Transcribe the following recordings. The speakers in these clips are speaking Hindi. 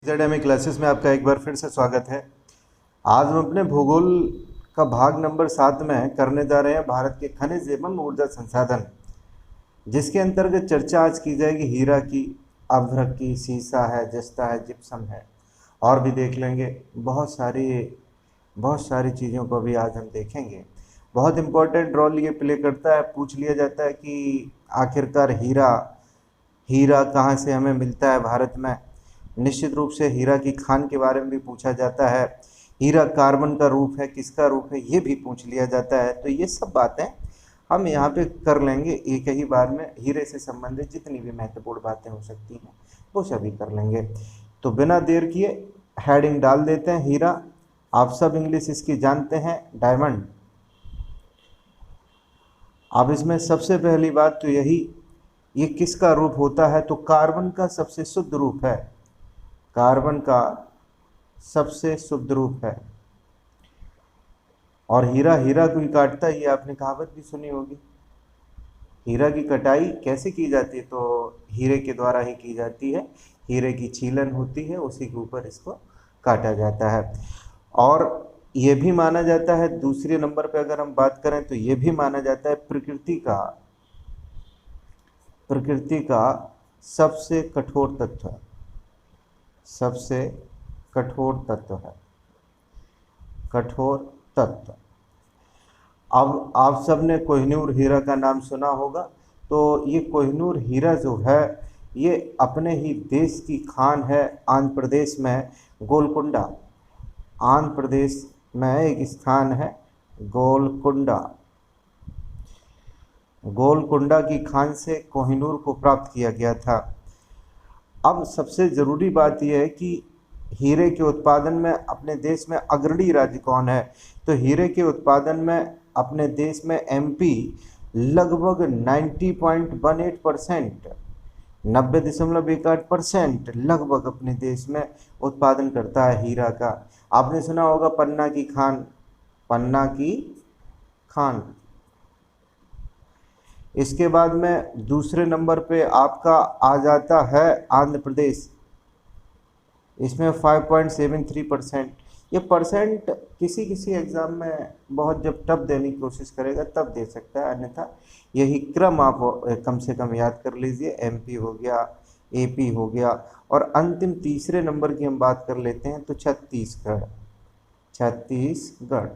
एकेडमिक क्लासेस में आपका एक बार फिर से स्वागत है। आज हम अपने भूगोल का भाग नंबर 7 में करने जा रहे हैं भारत के खनिज एवं ऊर्जा संसाधन, जिसके अंतर्गत चर्चा आज की जाएगी हीरा की, अभ्रक की, सीसा है, जस्ता है, जिप्सम है, और भी देख लेंगे। बहुत सारी चीज़ों को भी आज हम देखेंगे। बहुत इम्पोर्टेंट रोल ये प्ले करता है। पूछ लिया जाता है कि आखिरकार हीरा कहाँ से हमें मिलता है भारत में। निश्चित रूप से हीरा की खान के बारे में भी पूछा जाता है। हीरा कार्बन का रूप है, किसका रूप है, ये भी पूछ लिया जाता है। तो ये सब बातें हम यहाँ पे कर लेंगे एक ही बार में। हीरे से संबंधित जितनी भी महत्वपूर्ण बातें हो सकती हैं वो सभी कर लेंगे। तो बिना देर किए हेडिंग डाल देते हैं, हीरा। आप सब इंग्लिश इसकी जानते हैं, डायमंड। अब इसमें सबसे पहली बात तो यही, ये किसका रूप होता है, तो कार्बन का सबसे शुद्ध रूप है। कार्बन का सबसे शुद्ध रूप है। और हीरा हीरा को ही काटता है, ये आपने कहावत भी सुनी होगी। हीरा की कटाई कैसे की जाती है, तो हीरे के द्वारा ही की जाती है। हीरे की छीलन होती है, उसी के ऊपर इसको काटा जाता है। और ये भी माना जाता है, दूसरे नंबर पे अगर हम बात करें तो ये भी माना जाता है प्रकृति का सबसे कठोर तत्व, सबसे कठोर तत्व है, कठोर तत्व। अब आप सब ने कोहिनूर हीरा का नाम सुना होगा। तो ये कोहिनूर हीरा जो है ये अपने ही देश की खान है। आंध्र प्रदेश में गोलकुंडा, आंध्र प्रदेश में एक स्थान है गोलकुंडा। गोलकुंडा की खान से कोहिनूर को प्राप्त किया गया था। अब सबसे ज़रूरी बात यह है कि हीरे के उत्पादन में अपने देश में अग्रणी राज्य कौन है, तो हीरे के उत्पादन में अपने देश में एमपी लगभग 90.18%, 90.18% लगभग अपने देश में उत्पादन करता है हीरा का। आपने सुना होगा पन्ना की खान, पन्ना की खान। इसके बाद में दूसरे नंबर पे आपका आ जाता है आंध्र प्रदेश। इसमें 5.73%। ये परसेंट किसी किसी एग्ज़ाम में बहुत जब टफ देने की कोशिश करेगा तब दे सकता है, अन्यथा यही क्रम आप कम से कम याद कर लीजिए। एमपी हो गया, एपी हो गया, और अंतिम तीसरे नंबर की हम बात कर लेते हैं तो छत्तीसगढ़। छत्तीसगढ़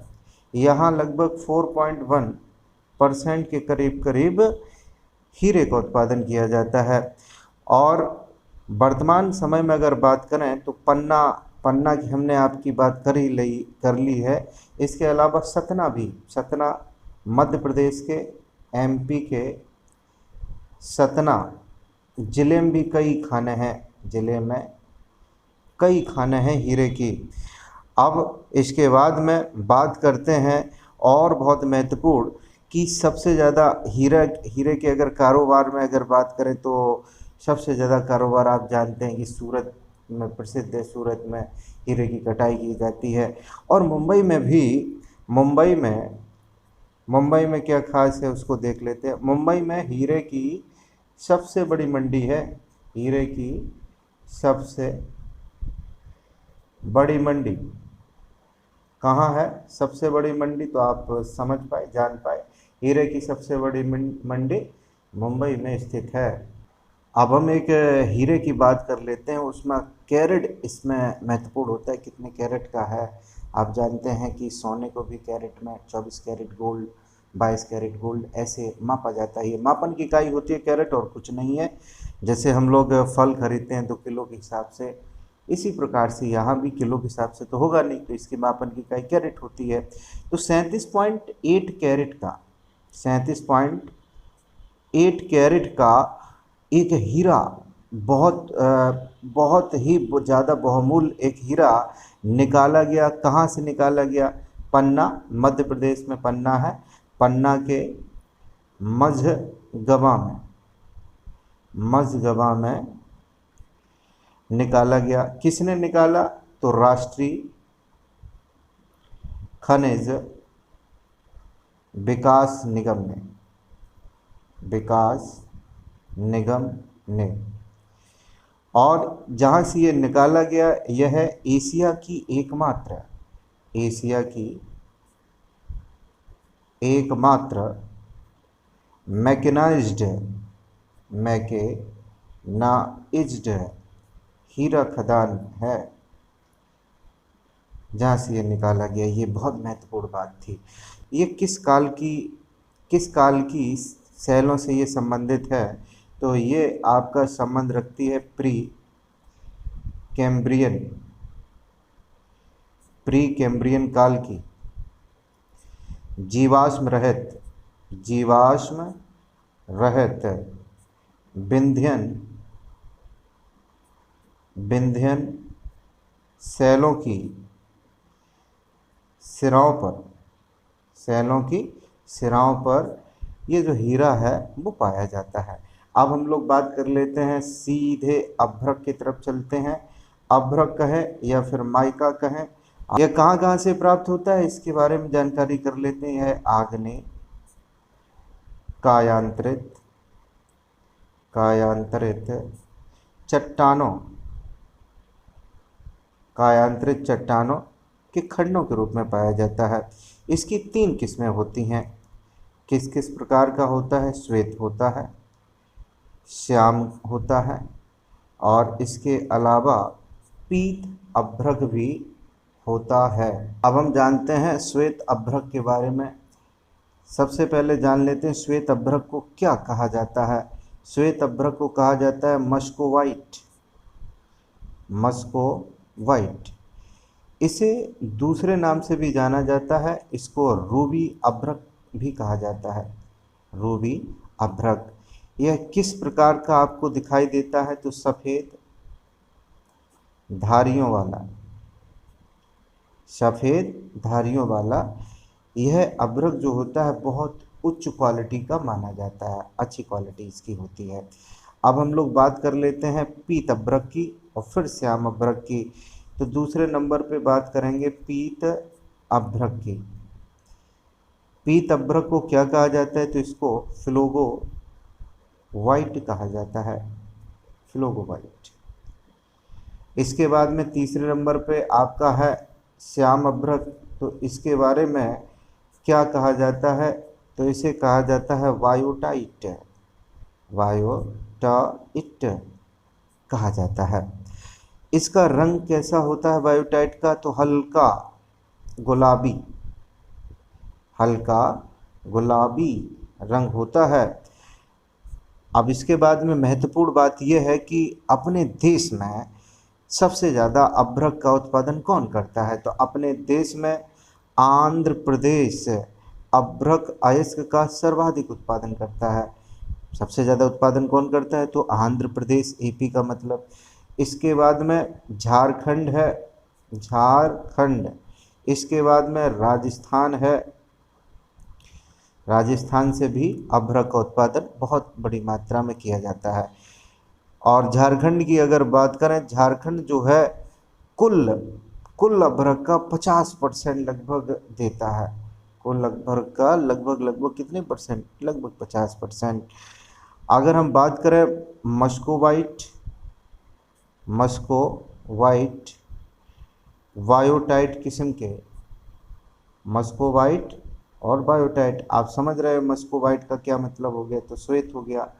यहाँ लगभग 4.1% के करीब करीब हीरे का उत्पादन किया जाता है। और वर्तमान समय में अगर बात करें तो पन्ना की हमने आपकी बात कर ली है। इसके अलावा सतना मध्य प्रदेश के, एमपी के सतना ज़िले में भी कई खाने हैं, ज़िले में कई खाने हैं हीरे की। अब इसके बाद में बात करते हैं और बहुत महत्वपूर्ण कि सबसे ज़्यादा हीरे के अगर कारोबार में अगर बात करें तो सबसे ज़्यादा कारोबार आप जानते हैं कि सूरत में प्रसिद्ध है। सूरत में हीरे की कटाई की जाती है। और मुंबई में भी, मुंबई में क्या खास है उसको देख लेते हैं। मुंबई में हीरे की सबसे बड़ी मंडी है। हीरे की सबसे बड़ी मंडी कहाँ है, सबसे बड़ी मंडी, तो आप समझ पाए, जान पाए। हीरे की सबसे बड़ी मंडी मुंबई में स्थित है। अब हम एक हीरे की बात कर लेते हैं, उसमें कैरेट इसमें महत्वपूर्ण होता है, कितने कैरेट का है। आप जानते हैं कि सोने को भी कैरेट में 24 कैरेट गोल्ड, 22 कैरेट गोल्ड ऐसे मापा जाता है। ये मापन की इकाई होती है कैरेट, और कुछ नहीं है। जैसे हम लोग फल खरीदते हैं तो किलो के हिसाब से, इसी प्रकार से यहाँ भी किलो के हिसाब से तो होगा नहीं, तो इसकी मापन की इकाई कैरेट होती है। तो 37.8 कैरेट का, 37.8 कैरेट का एक हीरा, बहुत ही ज़्यादा बहुमूल्य एक हीरा निकाला गया। कहाँ से निकाला गया, पन्ना, मध्य प्रदेश में पन्ना है। पन्ना के मझगवा में निकाला गया। किसने निकाला, तो राष्ट्रीय खनिज विकास निगम ने। और जहाँ से ये निकाला गया यह है एशिया की एकमात्र मैकेनाइज्ड हीरा खदान है जहाँ से ये निकाला गया। ये बहुत महत्वपूर्ण बात थी। ये किस काल की शैलों से ये संबंधित है, तो ये आपका संबंध रखती है प्री कैम्ब्रियन काल की जीवाश्म रहित विंध्यन शैलों की सिराओं पर ये जो हीरा है वो पाया जाता है। अब हम लोग बात कर लेते हैं, सीधे अभ्रक की तरफ चलते हैं। अभ्रक कहें या फिर माइका कहें, यह कहाँ कहाँ से प्राप्त होता है इसके बारे में जानकारी कर लेते हैं। आग्नेय कायांतरित चट्टानों के खंडों के रूप में पाया जाता है। इसकी 3 किस्में होती हैं। किस किस प्रकार का होता है? श्वेत होता है, श्याम होता है, और इसके अलावा पीत अभ्रक भी होता है। अब हम जानते हैं श्वेत अभ्रक के बारे में। सबसे पहले जान लेते हैं श्वेत अभ्रक को क्या कहा जाता है। श्वेत अभ्रक को कहा जाता है मस्कोवाइट। इसे दूसरे नाम से भी जाना जाता है, इसको रूबी अभ्रक भी कहा जाता है। रूबी अभ्रक यह किस प्रकार का आपको दिखाई देता है? तो सफ़ेद धारियों वाला यह अभ्रक जो होता है बहुत उच्च क्वालिटी का माना जाता है, अच्छी क्वालिटी इसकी होती है। अब हम लोग बात कर लेते हैं पीत अभ्रक की और फिर श्याम अभ्रक की। तो दूसरे नंबर पे बात करेंगे पीत अभ्रक की। पीत अभ्रक को क्या कहा जाता है? तो इसको फ्लोगोवाइट कहा जाता है, फ्लोगोवाइट। इसके बाद में तीसरे नंबर पे आपका है श्याम अभ्रक। तो इसके बारे में क्या कहा जाता है? तो इसे कहा जाता है वायोटाइट कहा जाता है। इसका रंग कैसा होता है वायोटाइट का? तो हल्का गुलाबी रंग होता है। अब इसके बाद में महत्वपूर्ण बात यह है कि अपने देश में सबसे ज़्यादा अभ्रक का उत्पादन कौन करता है? तो अपने देश में आंध्र प्रदेश अभ्रक अयस्क का सर्वाधिक उत्पादन करता है। सबसे ज़्यादा उत्पादन कौन करता है? तो आंध्र प्रदेश, एपी का मतलब। इसके बाद में झारखंड है, इसके बाद में राजस्थान है। राजस्थान से भी अभ्रक का उत्पादन बहुत बड़ी मात्रा में किया जाता है। और झारखंड की अगर बात करें, झारखंड जो है कुल अभ्रक का 50% लगभग देता है। कुल अभ्रक का लगभग कितने परसेंट? लगभग 50%। अगर हम बात करें मस्कोवाइट वायोटाइट किस्म के, मस्कोवाइट और बायोटाइट, आप समझ रहे हो मस्कोवाइट का क्या मतलब हो गया? तो श्वेत हो गया।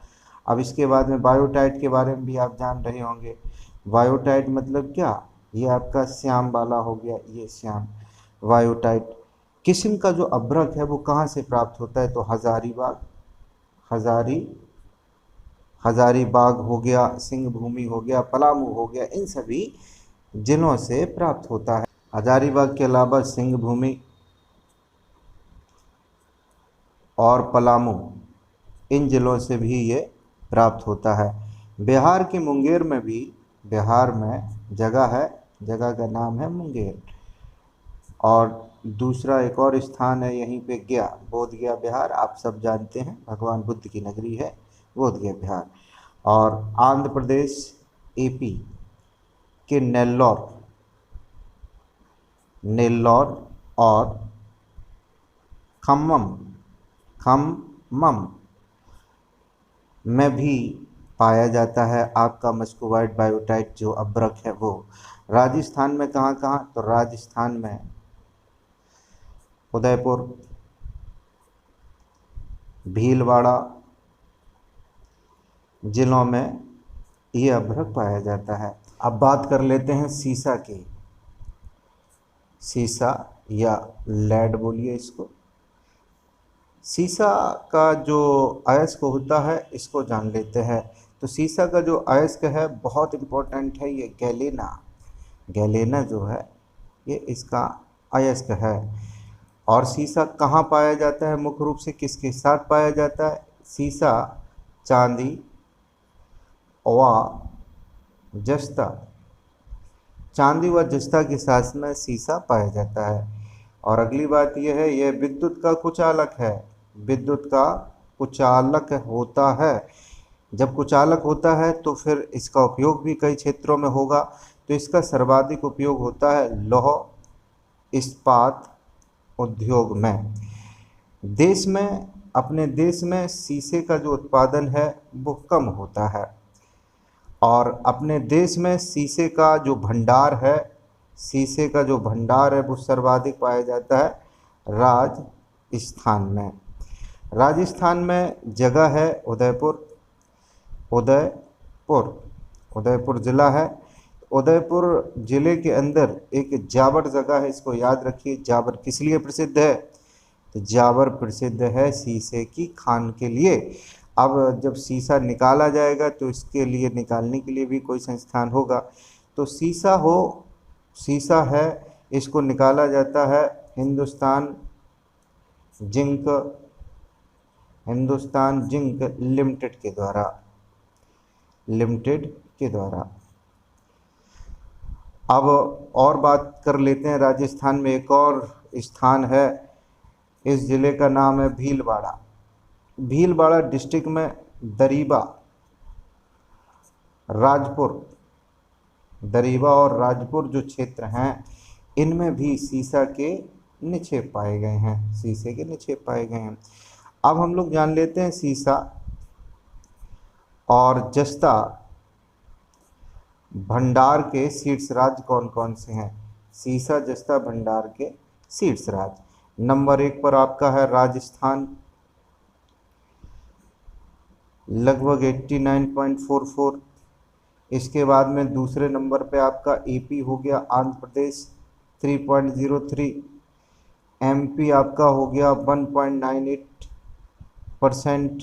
अब इसके बाद में बायोटाइट के बारे में भी आप जान रहे होंगे। बायोटाइट मतलब क्या? ये आपका श्याम वाला हो गया, ये श्याम। बायोटाइट किस्म का जो अभ्रक है वो कहाँ से प्राप्त होता है? तो हजारीबाग हो गया, सिंह भूमि हो गया, पलामू हो गया, इन सभी जिलों से प्राप्त होता है। हजारीबाग के अलावा सिंह भूमि और पलामू, इन जिलों से भी ये प्राप्त होता है। बिहार के मुंगेर में भी, बिहार में जगह है, जगह का नाम है मुंगेर। और दूसरा एक और स्थान है यहीं पे बोधगया बिहार, आप सब जानते हैं, भगवान बुद्ध की नगरी है बोधगया बिहार। और आंध्र प्रदेश, एपी के नेल्लौर और खम्मम में भी पाया जाता है आपका मस्कोवाइट बायोटाइट जो अभ्रक है वो? राजस्थान में कहाँ कहाँ? तो राजस्थान में उदयपुर, भीलवाड़ा जिलों में ये अभ्रक पाया जाता है। अब बात कर लेते हैं सीसा की। सीसा या लेड बोलिए इसको। सीसा का जो अयस्क होता है इसको जान लेते हैं। तो सीसा का जो अयस्क है बहुत इम्पोर्टेंट है, ये गैलेना। गैलेना जो है ये इसका अयस्क है। और सीसा कहाँ पाया जाता है, मुख्य रूप से किसके साथ पाया जाता है? सीसा चांदी व जस्ता, चांदी व जस्ता के साथ में सीसा पाया जाता है। और अगली बात यह है, यह विद्युत का कुचालक है। विद्युत का कुचालक होता है। जब कुचालक होता है तो फिर इसका उपयोग भी कई क्षेत्रों में होगा। तो इसका सर्वाधिक उपयोग होता है लौह इस्पात उद्योग में। देश में, अपने देश में सीसे का जो उत्पादन है वो कम होता है। और अपने देश में सीसे का जो भंडार है, सीसे का जो भंडार है वो सर्वाधिक पाया जाता है राजस्थान में। राजस्थान में जगह है उदयपुर। उदयपुर ज़िला है। उदयपुर ज़िले के अंदर एक जावर जगह है, इसको याद रखिए। जावर किस लिए प्रसिद्ध है? तो जावर प्रसिद्ध है सीसे की खान के लिए। अब जब सीसा निकाला जाएगा तो इसके लिए, निकालने के लिए भी कोई संस्थान होगा। तो सीसा है, इसको निकाला जाता है हिंदुस्तान जिंक लिमिटेड के द्वारा। अब और बात कर लेते हैं। राजस्थान में एक और स्थान है, इस ज़िले का नाम है भीलवाड़ा। भीलवाड़ा डिस्ट्रिक्ट में दरीबा और राजपुर जो क्षेत्र हैं इनमें भी सीसा के निक्षेप पाए गए हैं। सीसे के निक्षेप पाए गए हैं। अब हम लोग जान लेते हैं सीसा और जस्ता भंडार के शीर्ष राज्य कौन कौन से हैं। सीसा जस्ता भंडार के शीर्ष राज्य, नंबर 1 पर आपका है राजस्थान, लगभग 89.44। इसके बाद में दूसरे नंबर पे आपका ईपी हो गया, आंध्र प्रदेश 3.03। एमपी आपका हो गया 1.98%।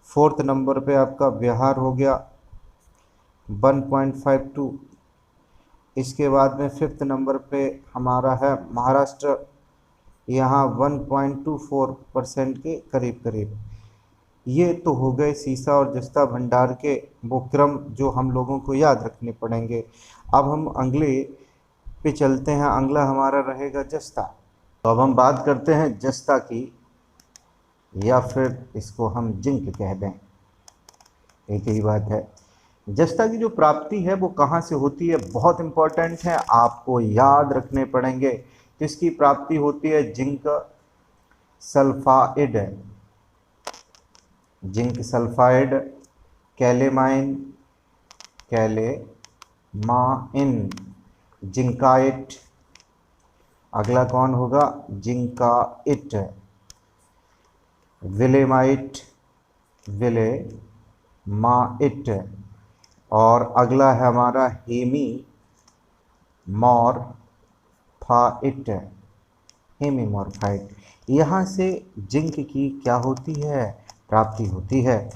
फोर्थ नंबर पे आपका बिहार हो गया 1.52। इसके बाद में फिफ्थ नंबर पे हमारा है महाराष्ट्र, यहाँ 1.24% के करीब करीब। ये तो हो गए सीसा और जस्ता भंडार के वो क्रम जो हम लोगों को याद रखने पड़ेंगे। अब हम अगले पे चलते हैं। अगला हमारा रहेगा जस्ता। तो अब हम बात करते हैं जस्ता की, या फिर इसको हम जिंक कह दें, एक ही बात है। जस्ता की जो प्राप्ति है वो कहाँ से होती है, बहुत इम्पोर्टेंट है, आपको याद रखने पड़ेंगे। तो इसकी प्राप्ति होती है जिंक सल्फाइड, कैलेमाइन, जिंकाइट। अगला कौन होगा? जिंकाइट, विलेमाइट, और अगला है हमारा हेमीमॉर्फाइट। यहाँ से जिंक की क्या होती है? प्राप्ति होती है।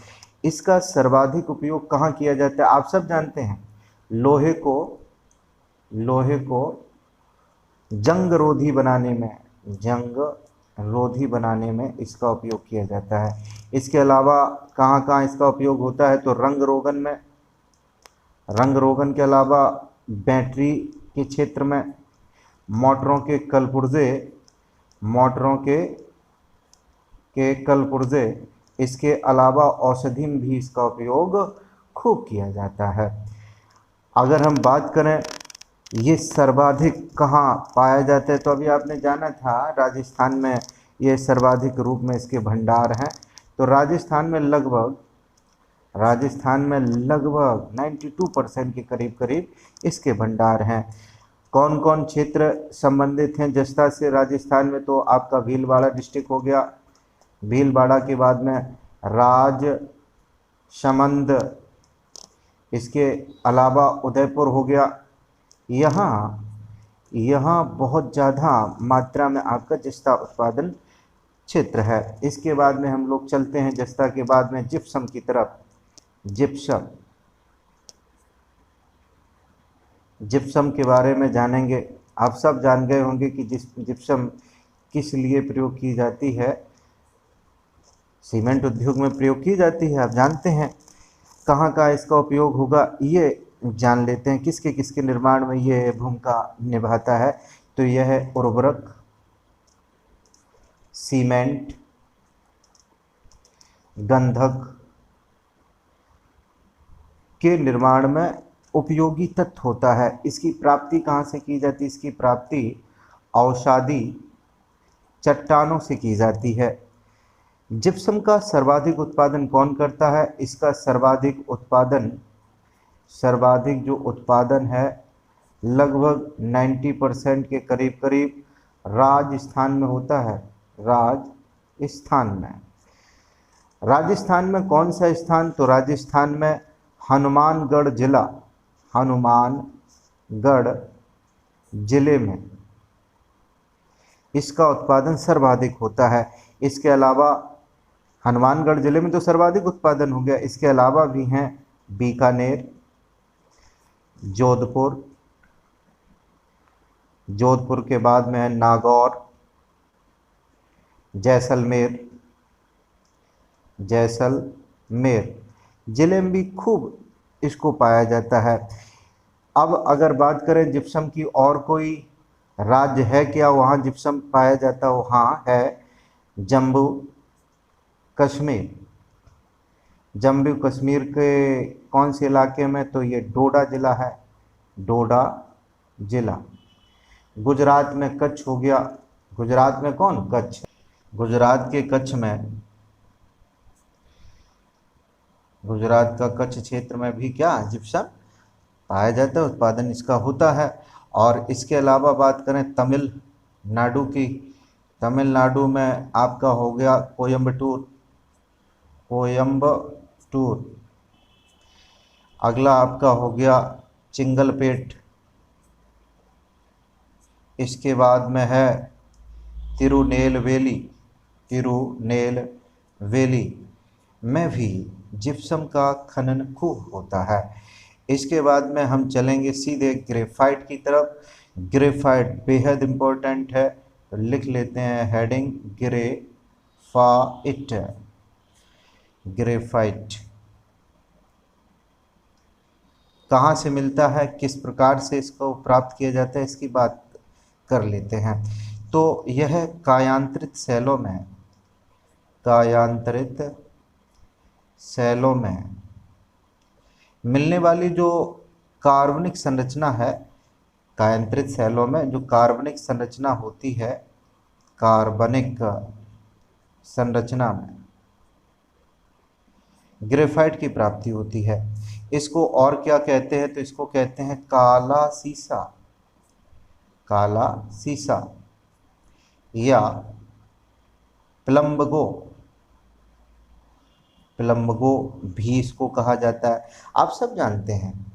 इसका सर्वाधिक उपयोग कहाँ किया जाता है? आप सब जानते हैं, लोहे को जंग रोधी बनाने में इसका उपयोग किया जाता है। इसके अलावा कहाँ कहाँ इसका उपयोग होता है? तो रंग रोगन के अलावा बैटरी के क्षेत्र में, मोटरों के कलपुर्जे, इसके अलावा औषधि में भी इसका उपयोग खूब किया जाता है। अगर हम बात करें ये सर्वाधिक कहाँ पाया जाता है, तो अभी आपने जाना था राजस्थान में ये सर्वाधिक रूप में इसके भंडार हैं। तो राजस्थान में लगभग राजस्थान में लगभग 92% के करीब करीब इसके भंडार हैं। कौन कौन क्षेत्र संबंधित हैं जस्ता से राजस्थान में? तो आपका भीलवाड़ा डिस्ट्रिक्ट हो गया, भीलवाड़ा के बाद में राजसमंद, इसके अलावा उदयपुर हो गया। यहाँ बहुत ज़्यादा मात्रा में आपका जस्ता उत्पादन क्षेत्र है। इसके बाद में हम लोग चलते हैं जस्ता के बाद में जिप्सम की तरफ। जिप्सम के बारे में जानेंगे। आप सब जान गए होंगे कि जिप्सम किस लिए प्रयोग की जाती है। सीमेंट उद्योग में प्रयोग की जाती है, आप जानते हैं। कहाँ का इसका उपयोग होगा ये जान लेते हैं। किसके किसके निर्माण में ये भूमिका निभाता है? तो यह है उर्वरक, सीमेंट, गंधक के निर्माण में उपयोगी तत्व होता है। इसकी प्राप्ति कहाँ से की जाती है? इसकी प्राप्ति औषधि चट्टानों से की जाती है। जिप्सम का सर्वाधिक उत्पादन कौन करता है? इसका सर्वाधिक जो उत्पादन है लगभग 90% के करीब करीब राजस्थान में होता है। राजस्थान में कौन सा स्थान? तो राजस्थान में हनुमानगढ़ जिले में इसका उत्पादन सर्वाधिक होता है। इसके अलावा हनुमानगढ़ जिले में तो सर्वाधिक उत्पादन हो गया। इसके अलावा भी हैं बीकानेर, जोधपुर के बाद में है नागौर, जैसलमेर जिले में भी खूब इसको पाया जाता है। अब अगर बात करें जिप्सम की, और कोई राज्य है क्या वहाँ जिप्सम पाया जाता हो? हाँ है, जम्मू कश्मीर के कौन से इलाके में? तो ये डोडा जिला। गुजरात में कच्छ हो गया। गुजरात में कौन? कच्छ। गुजरात का कच्छ क्षेत्र में भी क्या जिप्सम पाया जाता है, उत्पादन इसका होता है। और इसके अलावा बात करें तमिलनाडु की, तमिलनाडु में आपका हो गया कोयम्बटूर। अगला आपका हो गया चिंगलपेट। इसके बाद में है तिरुनेलवेली में भी जिप्सम का खनन खूब होता है। इसके बाद में हम चलेंगे सीधे ग्रेफाइट की तरफ। ग्रेफाइट बेहद इम्पोर्टेंट है, तो लिख लेते हैं हेडिंग ग्रेफाइट कहाँ से मिलता है, किस प्रकार से इसको प्राप्त किया जाता है, इसकी बात कर लेते हैं। तो यह कायांतरित सेलों में मिलने वाली जो कार्बनिक संरचना है, कायांतरित सेलों में जो कार्बनिक संरचना होती है, कार्बनिक संरचना में ग्रेफाइट की प्राप्ति होती है। इसको और क्या कहते हैं? तो इसको कहते हैं काला सीसा या प्लम्बगो भी इसको कहा जाता है। आप सब जानते हैं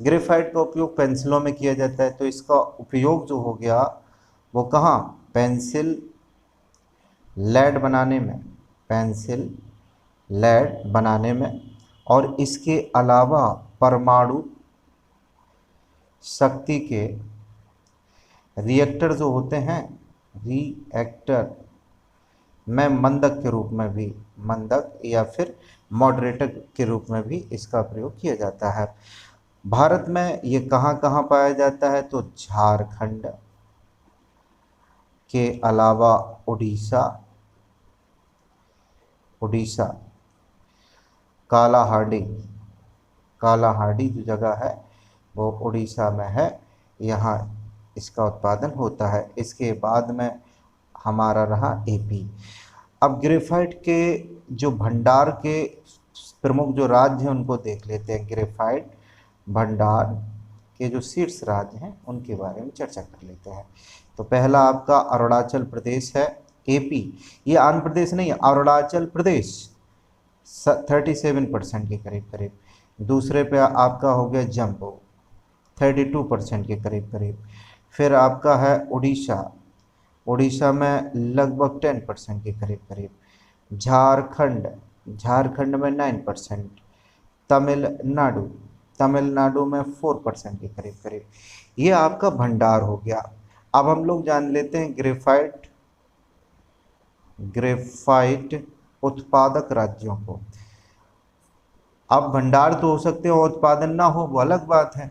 ग्रेफाइट का उपयोग पेंसिलों में किया जाता है। तो इसका उपयोग जो हो गया वो कहाँ? पेंसिल लेड बनाने में और इसके अलावा परमाणु शक्ति के रिएक्टर जो होते हैं, रिएक्टर में मंदक या फिर मॉडरेटर के रूप में भी इसका प्रयोग किया जाता है। भारत में ये कहाँ कहाँ पाया जाता है? तो झारखंड के अलावा उड़ीसा कालाहांडी जो जगह है वो उड़ीसा में है, यहाँ इसका उत्पादन होता है। इसके बाद में हमारा रहा एपी। अब ग्रेफाइट के जो भंडार के प्रमुख जो राज्य हैं उनको देख लेते हैं। ग्रेफाइट भंडार के जो शीर्ष राज्य हैं उनके बारे में चर्चा कर लेते हैं। तो पहला आपका अरुणाचल प्रदेश है, एपी। ये आंध्र प्रदेश नहीं है, अरुणाचल प्रदेश 37% के करीब करीब। दूसरे पे आपका हो गया जम्मू 32% के करीब करीब। फिर आपका है उड़ीसा, उड़ीसा में लगभग 10% के करीब करीब। झारखंड, झारखंड में 9%। तमिलनाडु, तमिलनाडु में 4% के करीब करीब। ये आपका भंडार हो गया। अब हम लोग जान लेते हैं ग्रेफाइट, ग्रेफाइट उत्पादक राज्यों को। अब भंडार तो हो सकते हो, उत्पादन ना हो वो अलग बात है।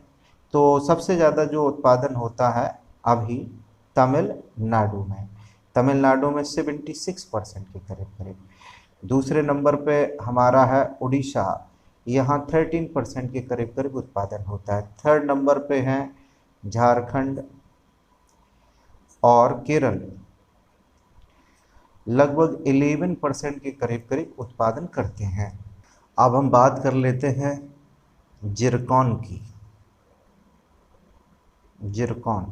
तो सबसे ज़्यादा जो उत्पादन होता है अभी तमिलनाडु में, तमिलनाडु में 76% के करीब करीब। दूसरे नंबर पे हमारा है उड़ीसा, यहाँ 13% के करीब करीब उत्पादन होता है। थर्ड नंबर पे हैं झारखंड और केरल, लगभग 11% के करीब करीब उत्पादन करते हैं। अब हम बात कर लेते हैं जिरकॉन की। जिरकॉन,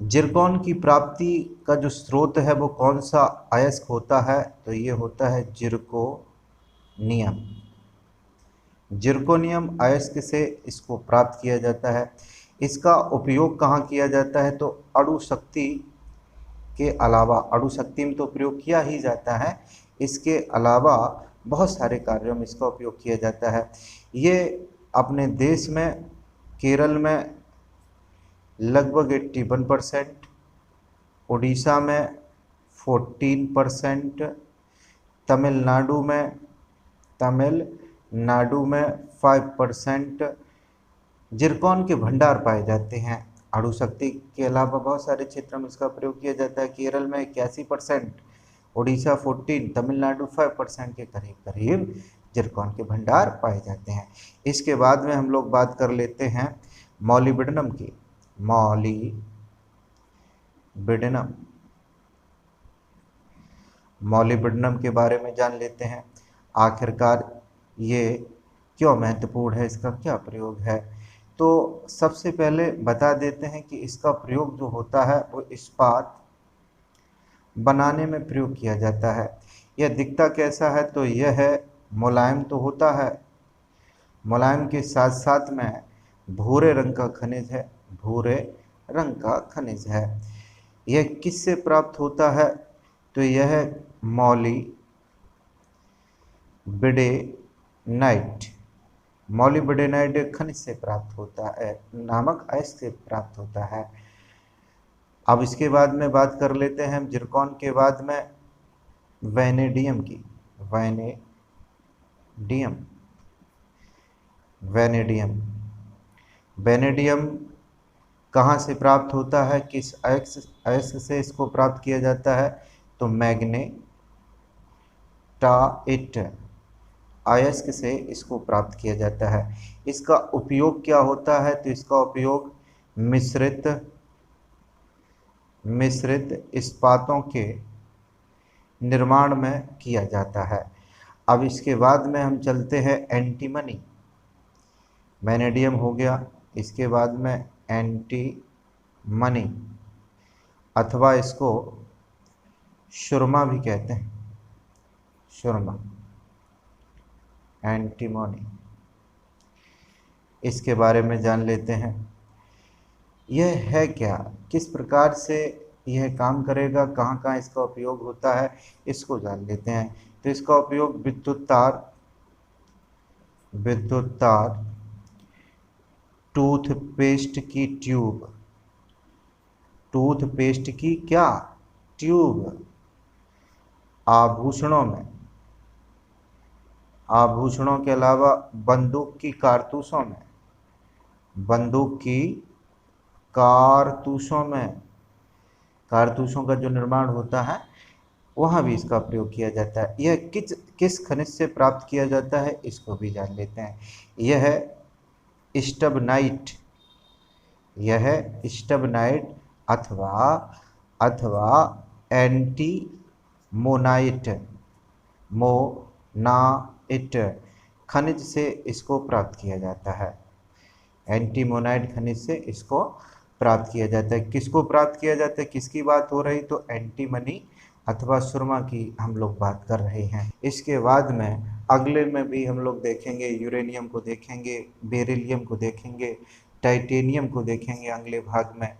जिरकॉन की प्राप्ति का जो स्रोत है वो कौन सा अयस्क होता है? तो ये होता है जिरकोनियम। जिरकोनियम अयस्क से इसको प्राप्त किया जाता है। इसका उपयोग कहाँ किया जाता है? तो अणु शक्ति के अलावा, अणु शक्ति में तो प्रयोग किया ही जाता है, इसके अलावा बहुत सारे कार्यों में इसका उपयोग किया जाता है। ये अपने देश में केरल में लगभग 81%, उड़ीसा में 14%, तमिलनाडु में 5% जिरकॉन के भंडार पाए जाते हैं। अणु शक्ति के अलावा बहुत सारे क्षेत्रों में इसका प्रयोग किया जाता है। केरल में 81%, उड़ीसा 14%, तमिलनाडु 5% के करीब करीब जिरकॉन के भंडार पाए जाते हैं। इसके बाद में हम लोग बात कर लेते हैं मॉलिब्डेनम की। मॉलिब्डेनम, मॉलिब्डेनम के बारे में जान लेते हैं। आखिरकार ये क्यों महत्वपूर्ण है, इसका क्या प्रयोग है? तो सबसे पहले बता देते हैं कि इसका प्रयोग जो होता है वो इस्पात बनाने में प्रयोग किया जाता है। यह दिखता कैसा है? तो यह है मुलायम तो होता है, मुलायम के साथ साथ में भूरे रंग का खनिज है, भूरे रंग का खनिज है। यह किससे प्राप्त होता है? तो यह मॉलिब्डेनाइट, मॉलिब्डेनाइट खनिज से प्राप्त होता है, नामक अयस्क से प्राप्त होता है। अब इसके बाद में बात कर लेते हैं हम जिरकॉन के बाद में वैनेडियम की। वैनेडियम, वैनेडियम, वैनेडियम कहाँ से प्राप्त होता है? किस अयस्क से इसको प्राप्त किया जाता है? तो मैग्नेटाइट अयस्क से इसको प्राप्त किया जाता है। इसका उपयोग क्या होता है? तो इसका उपयोग मिश्रित इस्पातों के निर्माण में किया जाता है। अब इसके बाद में हम चलते हैं एंटीमनी। वैनेडियम हो गया, इसके बाद में एंटीमनी अथवा इसको सुरमा भी कहते हैं, सुरमा, एंटीमनी। इसके बारे में जान लेते हैं। यह है क्या, किस प्रकार से यह काम करेगा, कहाँ कहाँ इसका उपयोग होता है, इसको जान लेते हैं। तो इसका उपयोग विद्युत तार, टूथपेस्ट की ट्यूब, टूथपेस्ट की क्या ट्यूब, आभूषणों में, आभूषणों के अलावा बंदूक की कारतूसों में, बंदूक की कारतूसों में, कारतूसों का जो निर्माण होता है वहाँ भी इसका प्रयोग किया जाता है। यह किस खनिज से प्राप्त किया जाता है, इसको भी जान लेते हैं। यह है स्टबनाइट, यह है स्टबनाइट अथवा एंटीमनी मोनाइट, मोनाइट खनिज से इसको प्राप्त किया जाता है। एंटीमोनाइट खनिज से इसको प्राप्त किया जाता है। किसको प्राप्त किया जाता है, किसकी बात हो रही, तो एंटीमनी अथवा सुरमा की हम लोग बात कर रहे हैं। इसके बाद में अगले में भी हम लोग देखेंगे, यूरेनियम को देखेंगे, बेरिलियम को देखेंगे, टाइटेनियम को देखेंगे अगले भाग में।